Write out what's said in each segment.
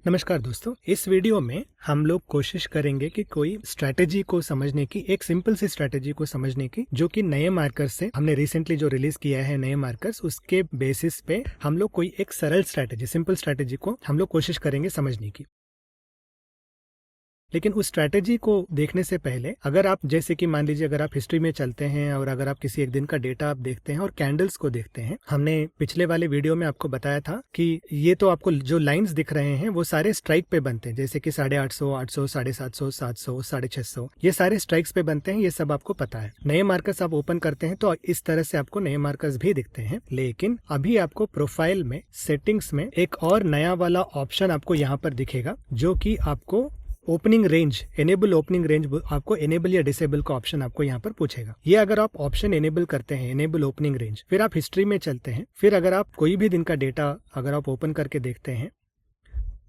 नमस्कार दोस्तों, इस वीडियो में हम लोग कोशिश करेंगे कि कोई स्ट्रैटेजी को समझने की, एक सिंपल सी स्ट्रैटेजी को समझने की जो कि नए मार्कर्स से हमने रिसेंटली जो रिलीज किया है नए मार्कर्स, उसके बेसिस पे हम लोग कोई एक सरल स्ट्रैटेजी, सिंपल स्ट्रैटेजी को हम लोग कोशिश करेंगे समझने की। लेकिन उस स्ट्रैटेजी को देखने से पहले अगर आप जैसे कि मान लीजिए अगर आप हिस्ट्री में चलते हैं और अगर आप किसी एक दिन का डेटा आप देखते हैं और कैंडल्स को देखते हैं, हमने पिछले वाले वीडियो में आपको बताया था कि ये तो आपको जो लाइंस दिख रहे हैं वो सारे स्ट्राइक पे बनते हैं, जैसे कि 850, 800, 750, 700, 650, ये सारे स्ट्राइक्स पे बनते हैं। ये सब आपको पता है। नए मार्कर्स आप ओपन करते हैं तो इस तरह से आपको नए मार्कर्स भी दिखते हैं। लेकिन अभी आपको प्रोफाइल में सेटिंग्स में एक और नया वाला ऑप्शन आपको यहाँ पर दिखेगा जो कि आपको opening range, enable opening range, आपको एनेबल या डिसेबल का ऑप्शन आपको यहाँ पर पूछेगा। ये अगर आप ऑप्शन एनेबल करते हैं, एनेबल ओपनिंग रेंज, फिर आप हिस्ट्री में चलते हैं, फिर अगर आप कोई भी दिन का डेटा अगर आप ओपन करके देखते हैं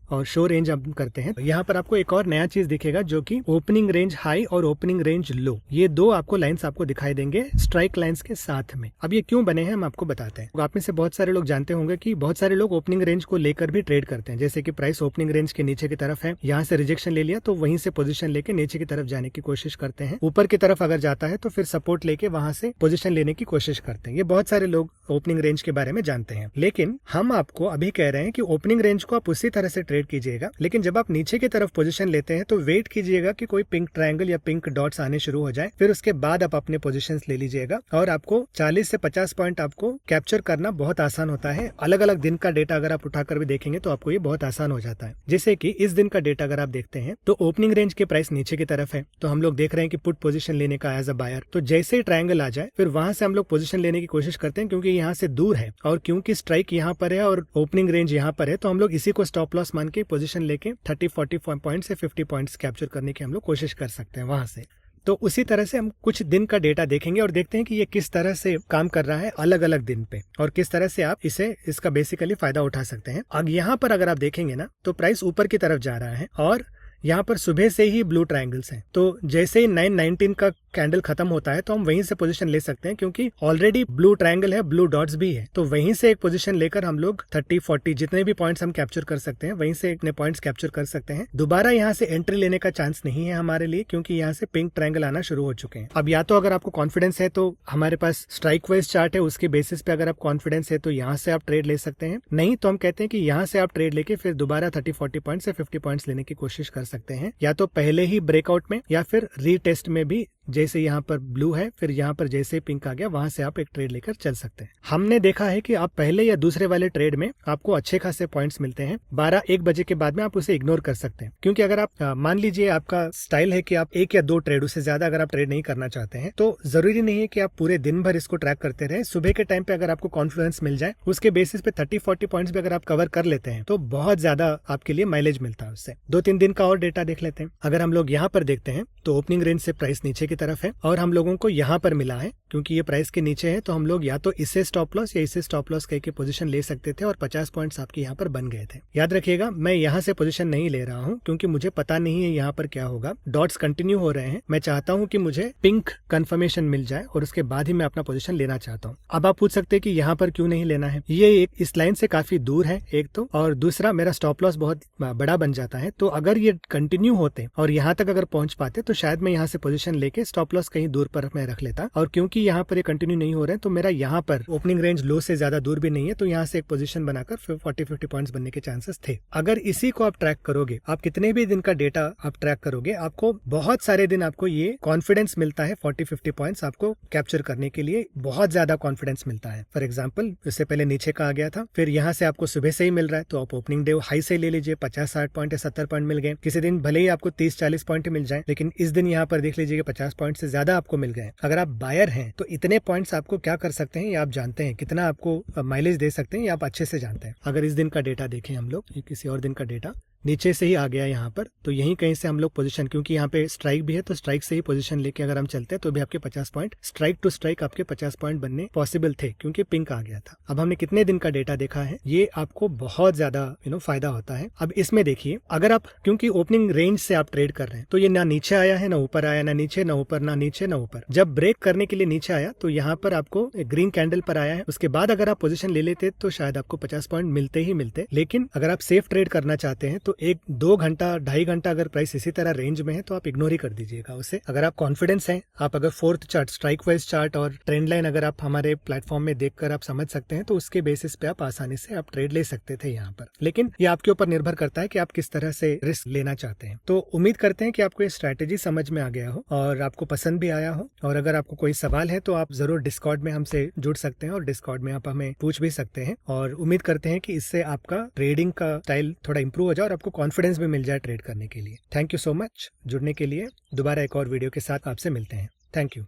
और शो रेंज आप करते हैं, यहाँ पर आपको एक और नया चीज दिखेगा जो कि ओपनिंग रेंज हाई और ओपनिंग रेंज लो, ये दो आपको लाइंस आपको दिखाई देंगे स्ट्राइक लाइंस के साथ में। अब ये क्यों बने हैं हम आपको बताते हैं। आप में से बहुत सारे लोग जानते होंगे कि बहुत सारे लोग ओपनिंग रेंज को लेकर भी ट्रेड करते हैं, जैसे कि प्राइस ओपनिंग रेंज के नीचे की तरफ है, यहाँ से रिजेक्शन ले लिया तो वहीं से पोजीशन लेके नीचे की तरफ जाने की कोशिश करते हैं, ऊपर की तरफ अगर जाता है तो फिर सपोर्ट लेके वहां से पोजीशन लेने की कोशिश करते हैं। ये बहुत सारे लोग ओपनिंग रेंज के बारे में जानते हैं। लेकिन हम आपको अभी कह रहे हैं कि ओपनिंग रेंज को आप उसी तरह से ट्रेड कीजिएगा, लेकिन जब आप नीचे की तरफ पोजीशन लेते हैं तो वेट कीजिएगा कि कोई पिंक ट्रायंगल या पिंक डॉट्स आने शुरू हो जाए, फिर उसके बाद आप अपने पोजीशंस ले लीजिएगा और आपको 40 से 50 पॉइंट आपको कैप्चर करना बहुत आसान होता है। अलग अलग दिन का डेटा अगर आप उठाकर भी देखेंगे तो आपको ये बहुत आसान हो जाता है। जैसे कि इस दिन का डेटा अगर आप देखते हैं तो ओपनिंग रेंज के प्राइस नीचे की तरफ है, तो हम लोग देख रहे हैं कि पुट पोजीशन लेने का एज अ बायर, तो जैसे ही ट्रायंगल आ जाए फिर वहां से हम लोग पोजीशन लेने की कोशिश करते हैं, क्योंकि यहाँ से दूर है और क्योंकि स्ट्राइक यहाँ पर है और ओपनिंग रेंज यहाँ पर है, तो हम लोग इसी को स्टॉप लॉस मान के पोजीशन लेके 30-40 पॉइंट से 50 पॉइंट्स कैप्चर करने की हम लोग कोशिश कर सकते हैं वहां से। तो उसी तरह से हम कुछ दिन का डेटा देखेंगे और देखते हैं कि ये किस तरह से काम कर रहा है अलग अलग दिन पे और किस तरह से आप इसका बेसिकली फायदा उठा सकते हैं। अब यहाँ पर अगर आप देखेंगे ना तो प्राइस ऊपर की तरफ जा रहा है और यहाँ पर सुबह से ही ब्लू ट्रायंगल्स हैं, तो जैसे ही 919 का कैंडल खत्म होता है तो हम वहीं से पोजीशन ले सकते हैं, क्योंकि ऑलरेडी ब्लू ट्रायंगल है, ब्लू डॉट्स भी है, तो वहीं से एक पोजीशन लेकर हम लोग 30-40 जितने भी पॉइंट्स हम कैप्चर कर सकते हैं वहीं से इतने पॉइंट्स कैप्चर कर सकते हैं। दोबारा यहाँ से एंट्री लेने का चांस नहीं है हमारे लिए, क्योंकि यहाँ से पिंक ट्रायंगल आना शुरू हो चुके हैं। अब या तो अगर आपको कॉन्फिडेंस है तो हमारे पास स्ट्राइक वाइज चार्ट है, उसके बेसिस पे अगर आप कॉन्फिडेंस है तो यहाँ से आप ट्रेड ले सकते हैं, नहीं तो हम कहते हैं कि यहाँ से आप ट्रेड लेके फिर दोबारा 30-40 पॉइंट से 50 पॉइंट्स लेने की कोशिश कर सकते हैं, या तो पहले ही ब्रेकआउट में या फिर रीटेस्ट में भी, जैसे यहाँ पर ब्लू है फिर यहाँ पर जैसे पिंक आ गया वहां से आप एक ट्रेड लेकर चल सकते हैं। हमने देखा है कि आप पहले या दूसरे वाले ट्रेड में आपको अच्छे खासे पॉइंट्स मिलते हैं, 12-1 बजे के बाद में आप उसे इग्नोर कर सकते हैं, क्योंकि अगर आप मान लीजिए आपका स्टाइल है कि आप 1 या 2 ट्रेड, उससे ज्यादा अगर आप ट्रेड नहीं करना चाहते हैं, तो जरूरी नहीं है कि आप पूरे दिन भर इसको ट्रैक करते रहे। सुबह के टाइम पे अगर आपको कॉन्फिडेंस मिल जाए, उसके बेसिस पे 30-40 पॉइंट्स भी अगर आप कवर कर लेते हैं तो बहुत ज्यादा आपके लिए माइलेज मिलता है उससे। 2-3 दिन का और डेटा देख लेते हैं। अगर हम लोग यहाँ पर देखते हैं तो ओपनिंग रेंज से प्राइस नीचे की तरफ है और हम लोगों को यहाँ पर मिला है, क्योंकि ये प्राइस के नीचे है तो हम लोग या तो इसे स्टॉप लॉस या इसे स्टॉप लॉस कह के पोजीशन ले सकते थे और 50 पॉइंट्स आपके यहाँ पर बन गए थे। याद रखिएगा, मैं यहाँ से पोजीशन नहीं ले रहा हूँ क्योंकि मुझे पता नहीं है यहाँ पर क्या होगा। डॉट्स कंटिन्यू हो रहे हैं, मैं चाहता हूँ कि मुझे पिंक कंफर्मेशन मिल जाए और उसके बाद ही मैं अपना पोजीशन लेना चाहता हूँ। अब आप पूछ सकते हैं कि यहाँ पर क्यों नहीं लेना है, ये एक इस लाइन से काफी दूर है एक तो, और दूसरा मेरा स्टॉप लॉस बहुत बड़ा बन जाता है, तो अगर ये कंटिन्यू होते और यहाँ तक अगर पहुंच पाते तो शायद मैं यहाँ से पोजीशन लेके स्टॉप लॉस कहीं दूर पर मैं रख लेता, और क्योंकि यहाँ पर ये कंटिन्यू नहीं हो रहे हैं तो मेरा यहाँ पर ओपनिंग रेंज लो से ज्यादा दूर भी नहीं है, तो यहाँ से एक पोजीशन बनाकर 40-50 पॉइंट्स बनने के चांसेस थे। अगर इसी को आप ट्रैक करोगे, आप कितने भी दिन का डेटा आप ट्रैक करोगे, आपको बहुत सारे दिन आपको ये कॉन्फिडेंस मिलता है 40-50 पॉइंट्स आपको कैप्चर करने के लिए, बहुत ज्यादा कॉन्फिडेंस मिलता है। फॉर एग्जाम्पल, इससे पहले नीचे का आ गया था, फिर यहाँ से आपको सुबह से ही मिल रहा है तो आप ओपनिंग डे हाई से ले लीजिए, 50-60 पॉइंट या 70 पॉइंट मिल गए। किसी दिन भले ही आपको 30-40 पॉइंट मिल जाए, लेकिन इस दिन यहाँ पर देख लीजिए 50 पॉइंट से ज्यादा आपको मिल गए। अगर आप बायर हैं तो इतने पॉइंट्स आपको क्या कर सकते हैं ये आप जानते हैं, कितना आपको माइलेज दे सकते हैं ये आप अच्छे से जानते हैं। अगर इस दिन का डेटा देखें हम लोग, किसी और दिन का डेटा नीचे से ही आ गया यहाँ पर, तो यहीं कहीं से हम लोग पोजीशन, क्योंकि यहाँ पे स्ट्राइक भी है तो स्ट्राइक से ही पोजीशन लेके अगर हम चलते हैं तो भी आपके 50 पॉइंट स्ट्राइक टू स्ट्राइक आपके 50 पॉइंट बनने पॉसिबल थे, क्योंकि पिंक आ गया था। अब हमने कितने दिन का डेटा देखा है, ये आपको बहुत ज्यादा फायदा होता है। अब इसमें देखिए, अगर आप क्योंकि ओपनिंग रेंज से आप ट्रेड कर रहे हैं तो ये ना नीचे आया है, ना ऊपर आया, ना नीचे ना ऊपर, ना नीचे ना ऊपर। जब ब्रेक करने के लिए नीचे आया तो यहाँ पर आपको ग्रीन कैंडल पर आया है, उसके बाद अगर आप पोजीशन ले लेते तो शायद आपको 50 पॉइंट मिलते ही मिलते। लेकिन अगर आप सेफ ट्रेड करना चाहते हैं तो 1-2 घंटा 2.5 घंटा अगर प्राइस इसी तरह रेंज में है तो आप इग्नोर ही कर दीजिएगा उसे। अगर आप कॉन्फिडेंस हैं, आप अगर fourth chart, strike wise chart और ट्रेंड लाइन अगर आप हमारे प्लेटफॉर्म में देखकर आप समझ सकते हैं तो उसके बेसिस पे आप आसानी से आप ट्रेड ले सकते थे यहाँ पर। लेकिन ये आपके ऊपर निर्भर करता है कि आप किस तरह से रिस्क लेना चाहते हैं। तो उम्मीद करते हैं कि आपको ये स्ट्रैटेजी समझ में आ गया हो और आपको पसंद भी आया हो। और अगर आपको कोई सवाल है तो आप जरूर डिस्कॉर्ड में हमसे जुड़ सकते हैं और डिस्कॉर्ड में आप हमें पूछ भी सकते हैं। और उम्मीद करते हैं कि इससे आपका ट्रेडिंग का स्टाइल थोड़ा इंप्रूव हो जाए और आपको कॉन्फिडेंस भी मिल जाए ट्रेड करने के लिए। थैंक यू सो मच जुड़ने के लिए। दोबारा एक और वीडियो के साथ आपसे मिलते हैं। Thank you.